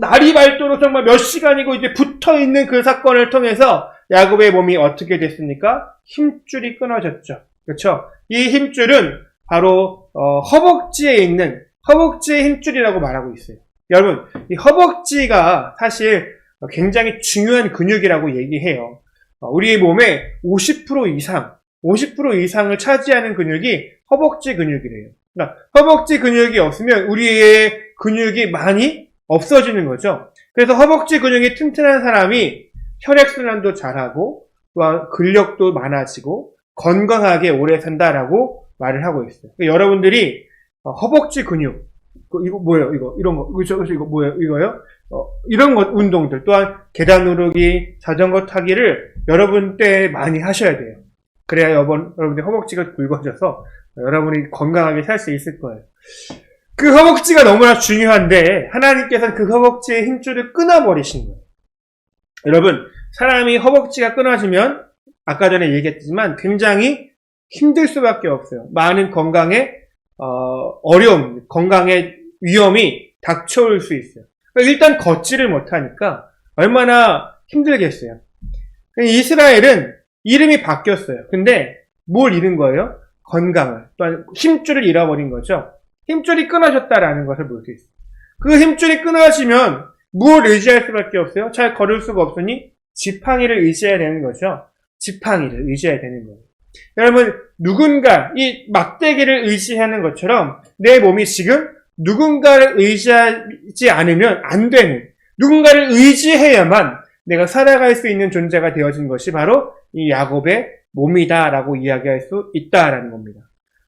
정말 몇 시간이고 이제 붙어있는 그 사건을 통해서 야곱의 몸이 어떻게 됐습니까? 힘줄이 끊어졌죠. 그렇죠? 이 힘줄은 바로 허벅지의 힘줄이라고 말하고 있어요. 여러분, 이 허벅지가 사실 굉장히 중요한 근육이라고 얘기해요. 우리의 몸의 50% 이상을 차지하는 근육이 허벅지 근육이래요. 그러니까 허벅지 근육이 없으면 우리의 근육이 많이 없어지는 거죠. 그래서 허벅지 근육이 튼튼한 사람이 혈액순환도 잘하고 또한 근력도 많아지고 건강하게 오래 산다라고 말을 하고 있어요. 그러니까 여러분들이 허벅지 근육, 이거 뭐예요? 이런 거, 이거 뭐예요? 이거요? 이런 것 운동들 또한 계단 오르기, 자전거 타기를 여러분 때 많이 하셔야 돼요. 그래야 여러분들 허벅지가 굵어져서 여러분이 건강하게 살 수 있을 거예요. 그 허벅지가 너무나 중요한데 하나님께서는 그 허벅지의 힘줄을 끊어버리신 거예요. 여러분, 사람이 허벅지가 끊어지면 아까 전에 얘기했지만 굉장히 힘들 수밖에 없어요. 많은 건강에 어려움, 건강의 위험이 닥쳐올 수 있어요. 일단 걷지를 못하니까 얼마나 힘들겠어요. 이스라엘은 이름이 바뀌었어요. 근데 뭘 잃은 거예요? 건강을, 또한 힘줄을 잃어버린 거죠. 힘줄이 끊어졌다라는 것을 볼 수 있어요. 그 힘줄이 끊어지면 무엇을 의지할 수밖에 없어요? 잘 걸을 수가 없으니 지팡이를 의지해야 되는 거죠. 지팡이를 의지해야 되는 거예요. 여러분, 누군가 이 막대기를 의지하는 것처럼 내 몸이 지금 누군가를 의지하지 않으면 안 되는, 누군가를 의지해야만 내가 살아갈 수 있는 존재가 되어진 것이 바로 이 야곱의 몸이다라고 이야기할 수 있다라는 겁니다.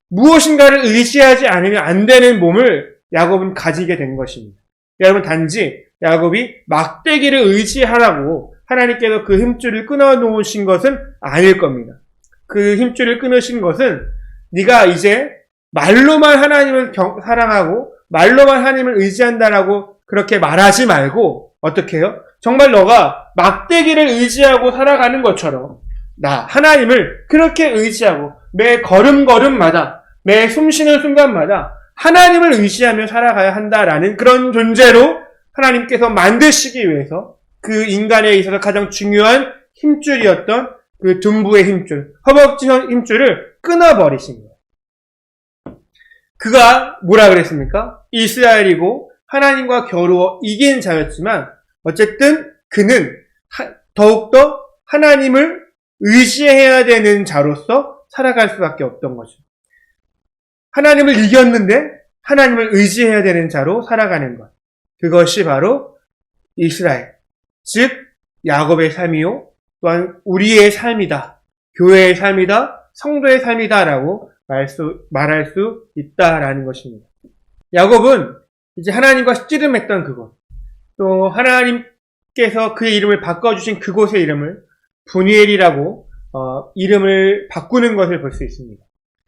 무엇인가를 의지하지 않으면 안 되는 몸을 야곱은 가지게 된 것입니다. 여러분, 단지 야곱이 막대기를 의지하라고 하나님께서 그 힘줄을 끊어놓으신 것은 아닐 겁니다. 그 힘줄을 끊으신 것은 네가 이제 말로만 하나님을 사랑하고 말로만 하나님을 의지한다라고 그렇게 말하지 말고 어떻게 해요? 정말 너가 막대기를 의지하고 살아가는 것처럼 나 하나님을 그렇게 의지하고 매 걸음걸음마다 매 숨쉬는 순간마다 하나님을 의지하며 살아가야 한다라는 그런 존재로 하나님께서 만드시기 위해서 그 인간에 있어서 가장 중요한 힘줄이었던 그 둔부의 힘줄, 허벅지 힘줄을 끊어버리신 거예요. 그가 뭐라 그랬습니까? 이스라엘이고 하나님과 겨루어 이긴 자였지만 어쨌든 그는 더욱더 하나님을 의지해야 되는 자로서 살아갈 수밖에 없던 거죠. 하나님을 이겼는데 하나님을 의지해야 되는 자로 살아가는 것. 그것이 바로 이스라엘, 즉 야곱의 삶이요 또한 우리의 삶이다, 교회의 삶이다, 성도의 삶이다라고 말할 수 있다라는 것입니다. 야곱은 이제 하나님과 씨름했던 그곳, 또 하나님께서 그의 이름을 바꿔주신 그곳의 이름을 분이엘이라고 이름을 바꾸는 것을 볼 수 있습니다.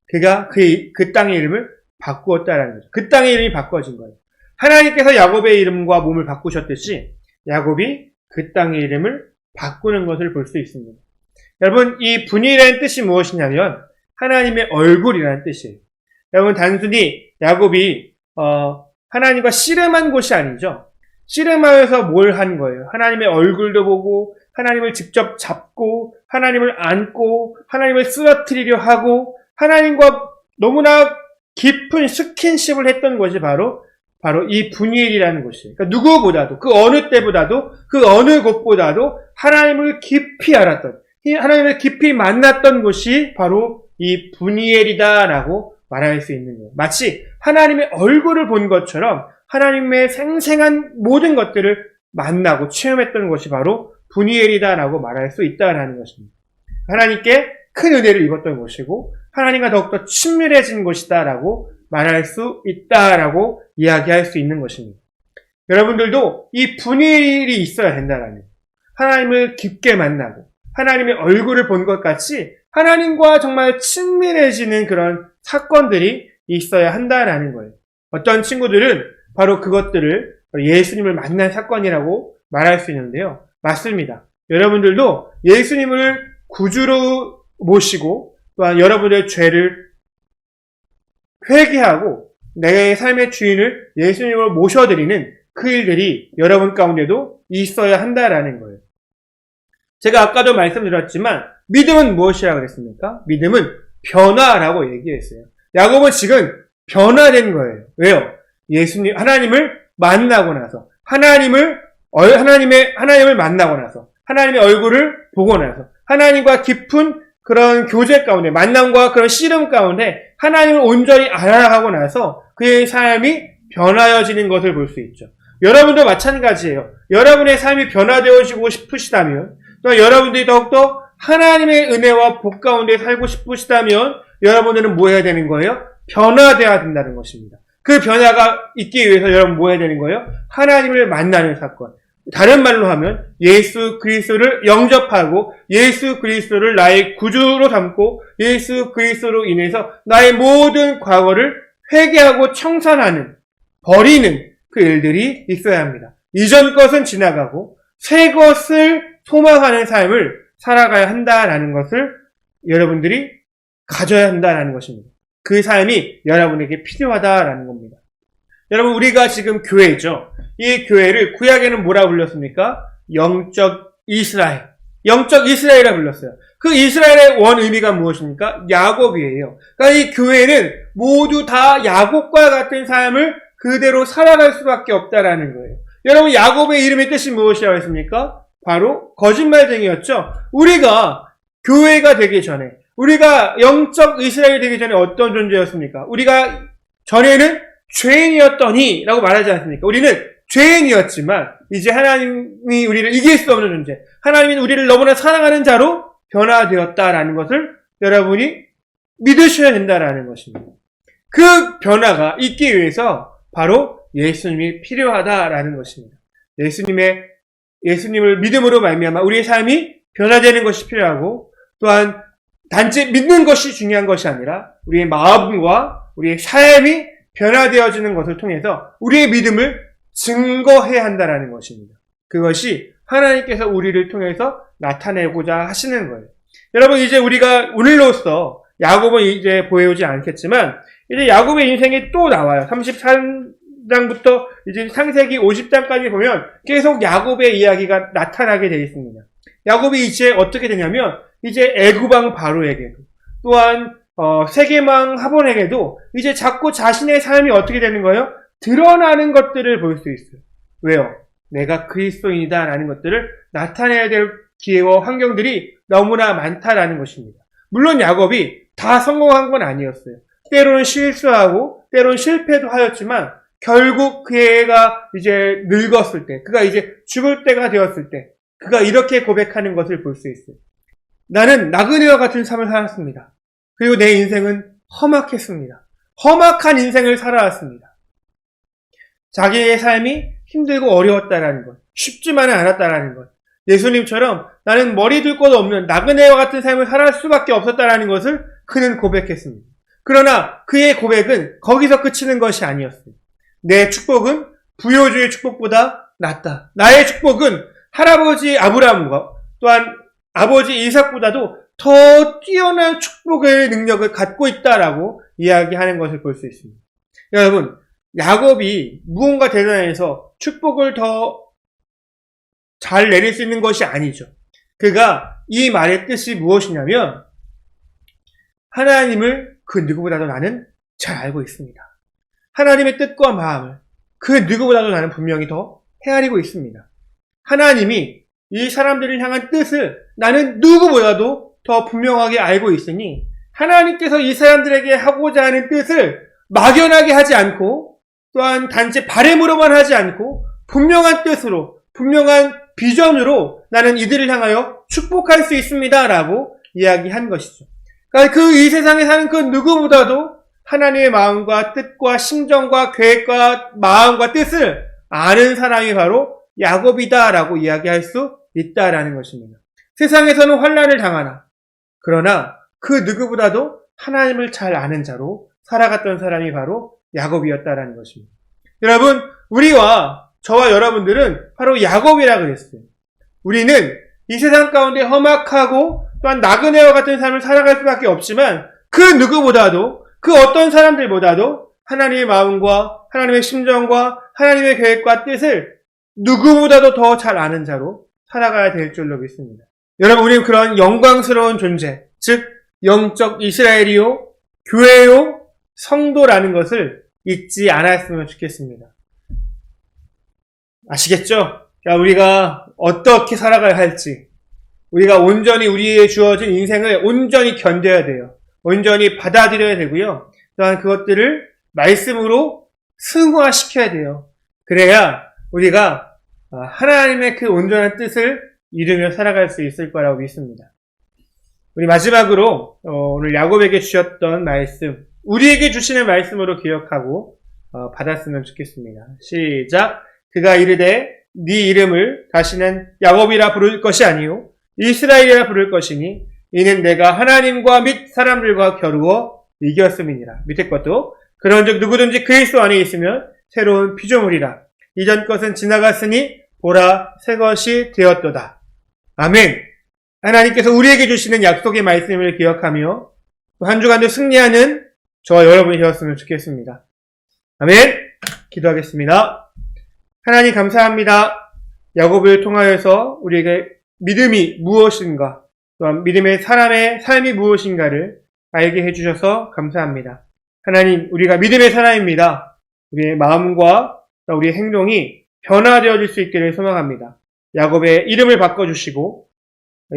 그가 그 땅의 이름을 바꾸었다라는 거죠. 그 땅의 이름이 바꿔진 거예요. 하나님께서 야곱의 이름과 몸을 바꾸셨듯이 야곱이 그 땅의 이름을 바꾸는 것을 볼 수 있습니다. 여러분, 이 분이라는 뜻이 무엇이냐면 하나님의 얼굴이라는 뜻이에요. 여러분, 단순히 야곱이 하나님과 씨름한 곳이 아니죠. 씨름하여서 뭘 한 거예요? 하나님의 얼굴도 보고 하나님을 직접 잡고 하나님을 안고 하나님을 쓰러뜨리려 하고 하나님과 너무나 깊은 스킨십을 했던 것이 바로 이 분이엘이라는 곳이에요. 그러니까 누구보다도 그 어느 때보다도 그 어느 곳보다도 하나님을 깊이 알았던, 하나님을 깊이 만났던 곳이 바로 이 분이엘이다라고 말할 수 있는 거예요. 마치 하나님의 얼굴을 본 것처럼 하나님의 생생한 모든 것들을 만나고 체험했던 것이 바로 분이엘이다라고 말할 수 있다라는 것입니다. 하나님께 큰 은혜를 입었던 곳이고 하나님과 더욱더 친밀해진 곳이다라고 말할 수 있다라고 이야기할 수 있는 것입니다. 여러분들도 이 분이엘이 있어야 된다라는, 하나님을 깊게 만나고 하나님의 얼굴을 본 것 같이 하나님과 정말 친밀해지는 그런 사건들이 있어야 한다라는 거예요. 어떤 친구들은 바로 그것들을 예수님을 만난 사건이라고 말할 수 있는데요. 맞습니다. 여러분들도 예수님을 구주로 모시고 또한 여러분의 죄를 회개하고 내 삶의 주인을 예수님으로 모셔드리는 그 일들이 여러분 가운데도 있어야 한다라는 거예요. 제가 아까도 말씀드렸지만 믿음은 무엇이라고 그랬습니까? 믿음은 변화라고 얘기했어요. 야곱은 지금 변화된 거예요. 왜요? 하나님을 만나고 나서 하나님을 만나고 나서 하나님의 얼굴을 보고 나서 하나님과 깊은 그런 교제 가운데, 만남과 그런 씨름 가운데 하나님을 온전히 알아가고 나서 그의 삶이 변화해지는 것을 볼 수 있죠. 여러분도 마찬가지예요. 여러분의 삶이 변화되어지고 싶으시다면, 또 여러분들이 더욱더 하나님의 은혜와 복 가운데 살고 싶으시다면 여러분들은 뭐 해야 되는 거예요? 변화되어야 된다는 것입니다. 그 변화가 있기 위해서 여러분 뭐 해야 되는 거예요? 하나님을 만나는 사건. 다른 말로 하면 예수 그리스도를 영접하고 예수 그리스도를 나의 구주로 삼고 예수 그리스도로 인해서 나의 모든 과거를 회개하고 청산하는, 버리는 그 일들이 있어야 합니다. 이전 것은 지나가고 새 것을 소망하는 삶을 살아가야 한다라는 것을 여러분들이 가져야 한다라는 것입니다. 그 삶이 여러분에게 필요하다라는 겁니다. 여러분, 우리가 지금 교회죠. 이 교회를 구약에는 뭐라 불렀습니까? 영적 이스라엘. 영적 이스라엘이라 불렀어요. 그 이스라엘의 원 의미가 무엇입니까? 야곱이에요. 그러니까 이 교회는 모두 다 야곱과 같은 삶을 그대로 살아갈 수밖에 없다라는 거예요. 여러분, 야곱의 이름의 뜻이 무엇이라고 했습니까? 바로 거짓말쟁이였죠. 우리가 교회가 되기 전에, 우리가 영적 이스라엘이 되기 전에 어떤 존재였습니까? 우리가 전에는 죄인이었더니 라고 말하지 않습니까? 우리는 죄인이었지만 이제 하나님이 우리를 이길 수 없는 존재, 하나님이 우리를 너무나 사랑하는 자로 변화되었다라는 것을 여러분이 믿으셔야 된다라는 것입니다. 그 변화가 있기 위해서 바로 예수님이 필요하다라는 것입니다. 예수님을 믿음으로 말미암아 우리의 삶이 변화되는 것이 필요하고, 또한 단지 믿는 것이 중요한 것이 아니라 우리의 마음과 우리의 삶이 변화되어지는 것을 통해서 우리의 믿음을 증거해야 한다는 것입니다. 그것이 하나님께서 우리를 통해서 나타내고자 하시는 거예요. 여러분, 이제 우리가 오늘로써 야곱은 이제 보여오지 않겠지만 이제 야곱의 인생이 또 나와요. 33장부터 이제 창세기 50장까지 보면 계속 야곱의 이야기가 나타나게 되어 있습니다. 야곱이 이제 어떻게 되냐면 이제 애굽왕 바로에게도, 또한 세계망 하본에게도 이제 자꾸 자신의 삶이 어떻게 되는 거예요? 드러나는 것들을 볼 수 있어요. 왜요? 내가 그리스도인이다 라는 것들을 나타내야 될 기회와 환경들이 너무나 많다라는 것입니다. 물론 야곱이 다 성공한 건 아니었어요. 때로는 실수하고 때로는 실패도 하였지만 결국 그가 이제 늙었을 때, 그가 이제 죽을 때가 되었을 때 그가 이렇게 고백하는 것을 볼 수 있어요. 나는 나그네와 같은 삶을 살았습니다. 그리고 내 인생은 험악했습니다. 험악한 인생을 살아왔습니다. 자기의 삶이 힘들고 어려웠다라는 것, 쉽지만은 않았다라는 것, 예수님처럼 나는 머리 둘 곳 없는 나그네와 같은 삶을 살아갈 수밖에 없었다라는 것을 그는 고백했습니다. 그러나 그의 고백은 거기서 그치는 것이 아니었어요. 내 축복은 부요주의 축복보다 낫다. 나의 축복은 할아버지 아브라함과 또한 아버지 이삭보다도 더 뛰어난 축복의 능력을 갖고 있다라고 이야기하는 것을 볼 수 있습니다. 여러분, 야곱이 무언가 대단해서 축복을 더 잘 내릴 수 있는 것이 아니죠. 그가 이 말의 뜻이 무엇이냐면 하나님을 그 누구보다도 나는 잘 알고 있습니다. 하나님의 뜻과 마음을 그 누구보다도 나는 분명히 더 헤아리고 있습니다. 하나님이 이 사람들을 향한 뜻을 나는 누구보다도 더 분명하게 알고 있으니 하나님께서 이 사람들에게 하고자 하는 뜻을 막연하게 하지 않고 또한 단지 바램으로만 하지 않고 분명한 뜻으로, 분명한 비전으로 나는 이들을 향하여 축복할 수 있습니다 라고 이야기한 것이죠. 그러니까 그 이 세상에 사는 그 누구보다도 하나님의 마음과 뜻과 심정과 계획과 마음과 뜻을 아는 사람이 바로 야곱이다라고 이야기할 수 있다라는 것입니다. 세상에서는 환난을 당하나 그러나 그 누구보다도 하나님을 잘 아는 자로 살아갔던 사람이 바로 야곱이었다라는 것입니다. 여러분, 우리와 저와 여러분들은 바로 야곱이라 그랬어요. 우리는 이 세상 가운데 험악하고 또한 나그네와 같은 삶을 살아갈 수밖에 없지만 그 누구보다도, 그 어떤 사람들보다도 하나님의 마음과 하나님의 심정과 하나님의 계획과 뜻을 누구보다도 더 잘 아는 자로 살아가야 될 줄로 믿습니다. 여러분, 우리는 그런 영광스러운 존재, 즉 영적 이스라엘이요, 교회요, 성도라는 것을 잊지 않았으면 좋겠습니다. 아시겠죠? 우리가 어떻게 살아가야 할지, 우리가 온전히 우리의 주어진 인생을 온전히 견뎌야 돼요. 온전히 받아들여야 되고요. 또한 그것들을 말씀으로 승화시켜야 돼요. 그래야 우리가 하나님의 그 온전한 뜻을 이루며 살아갈 수 있을 거라고 믿습니다. 우리 마지막으로 오늘 야곱에게 주셨던 말씀, 우리에게 주시는 말씀으로 기억하고 받았으면 좋겠습니다. 시작. 그가 이르되 네 이름을 다시는 야곱이라 부를 것이 아니요 이스라엘이라 부를 것이니 이는 내가 하나님과 및 사람들과 겨루어 이겼음이니라. 밑에 것도 그런즉 누구든지 그리스도 안에 있으면 새로운 피조물이라. 이전 것은 지나갔으니 보라 새 것이 되었도다. 아멘. 하나님께서 우리에게 주시는 약속의 말씀을 기억하며 한 주간도 승리하는 저와 여러분이 되었으면 좋겠습니다. 아멘. 기도하겠습니다. 하나님 감사합니다. 야곱을 통하여서 우리에게 믿음이 무엇인가, 또한 믿음의 사람의 삶이 무엇인가를 알게 해주셔서 감사합니다. 하나님, 우리가 믿음의 사람입니다. 우리의 마음과 우리의 행동이 변화되어질 수 있기를 소망합니다. 야곱의 이름을 바꿔주시고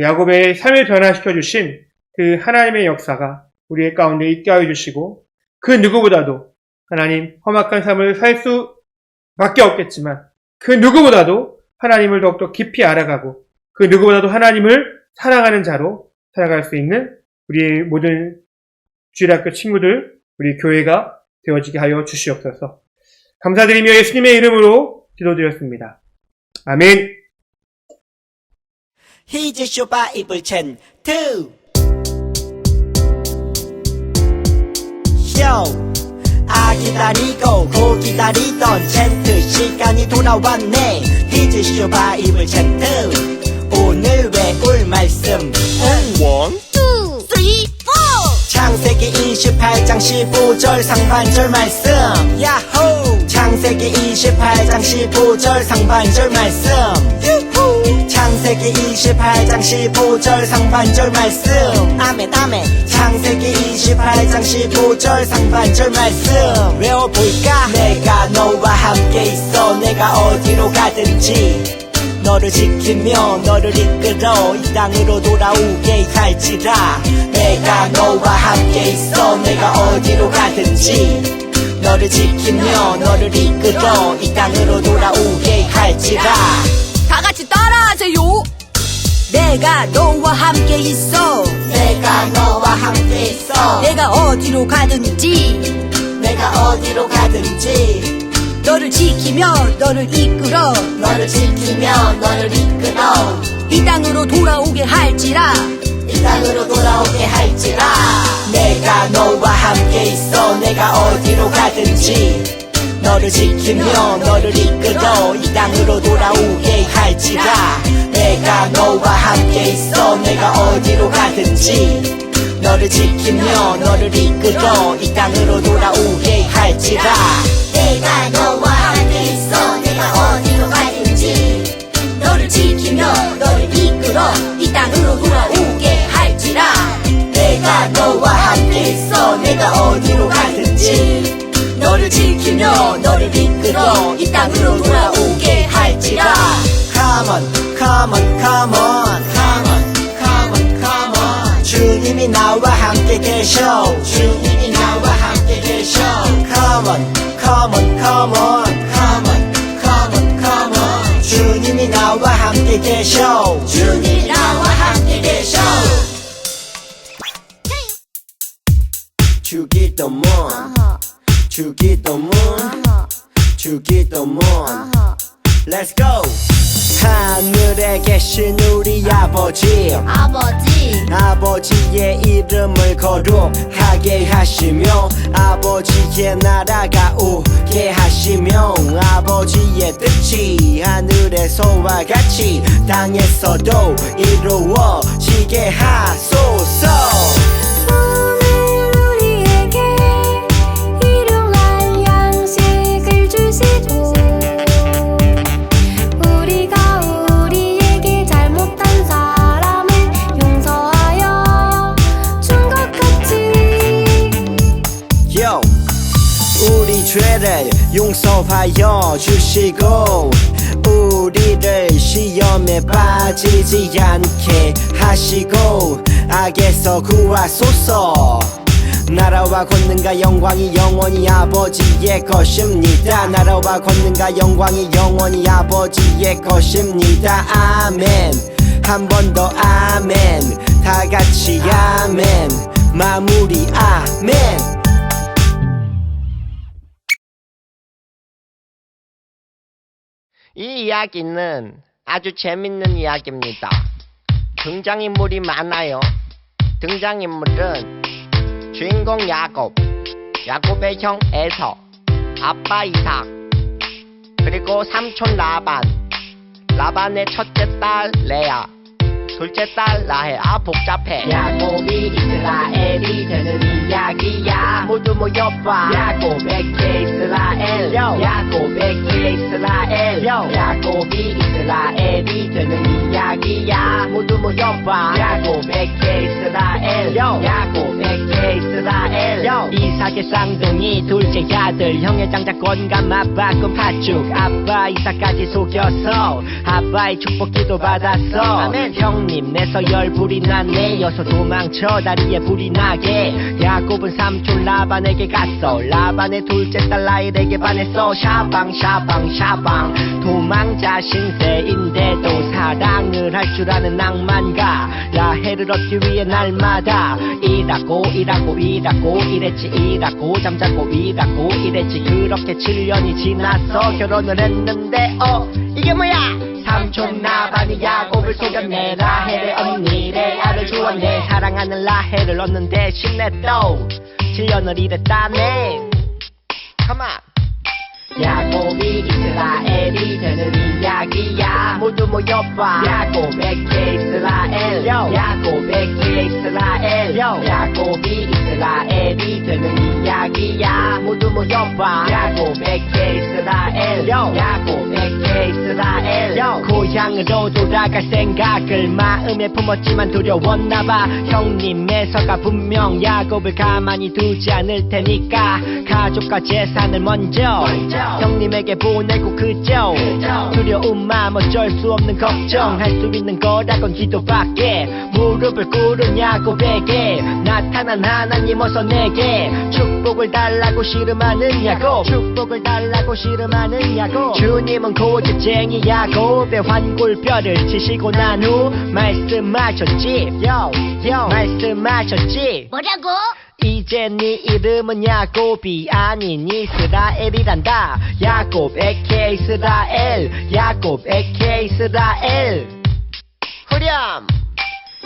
야곱의 삶을 변화시켜주신 그 하나님의 역사가 우리의 가운데 있게 하여 주시고 그 누구보다도 하나님 험악한 삶을 살 수밖에 없겠지만 그 누구보다도 하나님을 더욱더 깊이 알아가고 그 누구보다도 하나님을 사랑하는 자로 살아갈 수 있는 우리의 모든 주일학교 친구들, 우리 교회가 되어지게 하여 주시옵소서. 감사드리며 예수님의 이름으로 기도드렸습니다. 아멘. Here's your Bible chain 2. 기다리고 고 기다리던 챈트 시간이 돌아왔네. Here's your Bible chain 2. 오늘 외울 말씀은 1, 2, 3, 4 창세기 28장 15절 상반절 말씀. 야호! 창세기 28장 15절 상반절 말씀. 유후! 창세기 28장 15절 상반절 말씀. 아멘 아멘. 창세기 28장 15절 상반절 말씀 외워볼까? 내가 너와 함께 있어. 내가 어디로 가든지 너를 지키며 너를 이끌어 이 땅으로 돌아오게 할지라. 내가 너와 함께 있어. 내가 어디로 가든지 너를 지키며 너를 이끌어 이 땅으로 돌아오게 할지라. 다같이 따라하세요. 내가 너와 함께 있어. 내가 너와 함께 있어. 내가 어디로 가든지 내가 어디로 가든지 너를 지키며 너를 이끌어 너를 지키며 너를 이끌어 이 땅으로 돌아오게 할지라. 이 땅으로 돌아오게 할지라. 내가 너와 함께 있어. 내가 어디로 가든지 너를 지키며 너를 이끌어 이 땅으로 돌아오게 할지라. 내가 너와 함께 있어. 내가 어디로 가든지 너를 지키며 너를 이끌어 이 땅으로 돌아오게 할지라. 내가 너와 함께 있어. 내가 어디로 가든지 너를 지키며 너를 이끌어 이 땅으로 돌아오게 할지라. 내가 너와 함께 있어. 내가 어디로 가든지 너를 지키며 너를 이끌어 이 땅으로 돌아오게 할지라. Come on, come on, come on, come on, come on, come on. 주님이 나와 함께 계셔. 주님이 나와 함께 계셔. Come on, come on, come on, come on, come on, come on. 주님이 나와 함께 계셔. 주님이 나와 함께 계셔. 주기도문, 주기도문, 주기도문. Let's go. 하늘에 계신 우리 아버지, 아버지의 이름을 거룩하게 하시며 아버지의 나라가 오게 하시며 아버지의 뜻이 하늘에서와 같이 땅에서도 이루어지게 하소서. 죄를 용서하여 주시고 우리를 시험에 빠지지 않게 하시고 악에서 구하소서. 나라와 권능과 영광이 영원히 아버지의 것입니다. 나라와 권능과 영광이 영원히 아버지의 것입니다. 아멘. 한 번 더 아멘. 다 같이 아멘 마무리 아멘. 이 이야기는 아주 재밌는 이야기입니다. 등장인물이 많아요. 등장인물은 주인공 야곱, 야곱의 형 에서, 아빠 이삭, 그리고 삼촌 라반, 라반의 첫째 딸 레아, 둘째 딸 라헬. 아 복잡해. 야곱이 이스라엘이 되는 이야기야. 모두 모여봐. 야곱에게 이스라엘. 야곱에게 이스라엘. 야곱이 이스라엘이 되는 이야기야. 모두 모여봐. 야곱에게 이스라엘. 야곱에게 이스라엘. 이삭의 쌍둥이 둘째 아들, 형의 장자권과 맞바꾼 팥죽. 아빠 이삭까지 속여서 아빠의 축복기도 받았어. 아멘. 형님 내서 열불이 났네. 여서 도망쳐 다리에 불이 나게. 야곱은 삼촌 라반에게 갔어. 라반의 둘째 딸 라헬에게 반했어. 샤방 샤방 샤방. 도망자 신세인데도 사랑을 할 줄 아는 낭만가. 라헬을 얻기 위해 날마다 일하고 일했지. 일하고 잠자고 일하고 일했지. 그렇게 7년이 지났어. 결혼을 했는데 이게 뭐야. 삼촌 라반이 야곱을 속였네. 라헬의 언니 레아를 주었네. 사랑하는 라헬을 얻는 대신에 또 7년을 일했다네. Come on. 야곱이 이스라엘이 되는 이야기야. 모두 모여봐. 야곱에게 이스라엘. 야곱에게 이스라엘. 야곱이 이스라엘이 되는 이야기야. 모두 모여봐. 야곱에게 이스라엘. 야곱에게 이스라엘. 고향으로 돌아갈 생각을 마음에 품었지만 두려웠나봐. 형님 에서가 분명 야곱을 가만히 두지 않을 테니까 가족과 재산을 먼저 형님에게 보내고 그저 두려운 마음 어쩔 수 없는 걱정. 할 수 있는 거라곤 기도밖에. 무릎을 꿇은 야곱에게 나타난 하나님 어서 내게 축복을 달라고 씨름하는 야곱. 축복을 달라고 씨름하는 야곱. 주님은 고집쟁이 야곱의 환골뼈를 치시고 난 후 말씀하셨지. 말씀하셨지. 뭐라고? 이제 네 이름은 야곱이 아닌 이스라엘이란다. 야곱에게 이스라엘. 야곱에게 이스라엘. 후렴.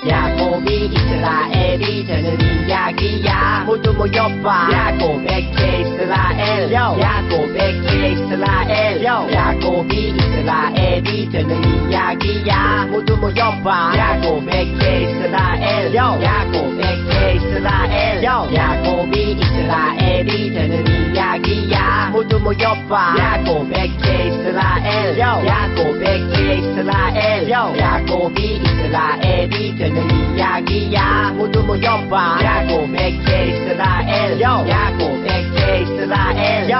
야곱이 이스라엘이 되는 이야기야. 모두 모여봐. 야곱에게 이스라엘. 야곱에게 이스라엘. 야곱이 이스라엘이 되는 이야기야. 모두 모여봐. 야곱에게 이스라엘. 야곱에게 이스라엘. 야곱이 이스라엘이 되는 이야기야. 모두 모여봐. 야곱에게 이스라엘. 야곱에게 이스라엘. 야곱이 이스라엘이 되는 이야기야. 모두 모여봐. 야곱에게 이스라엘. 야곱에게 이스라엘.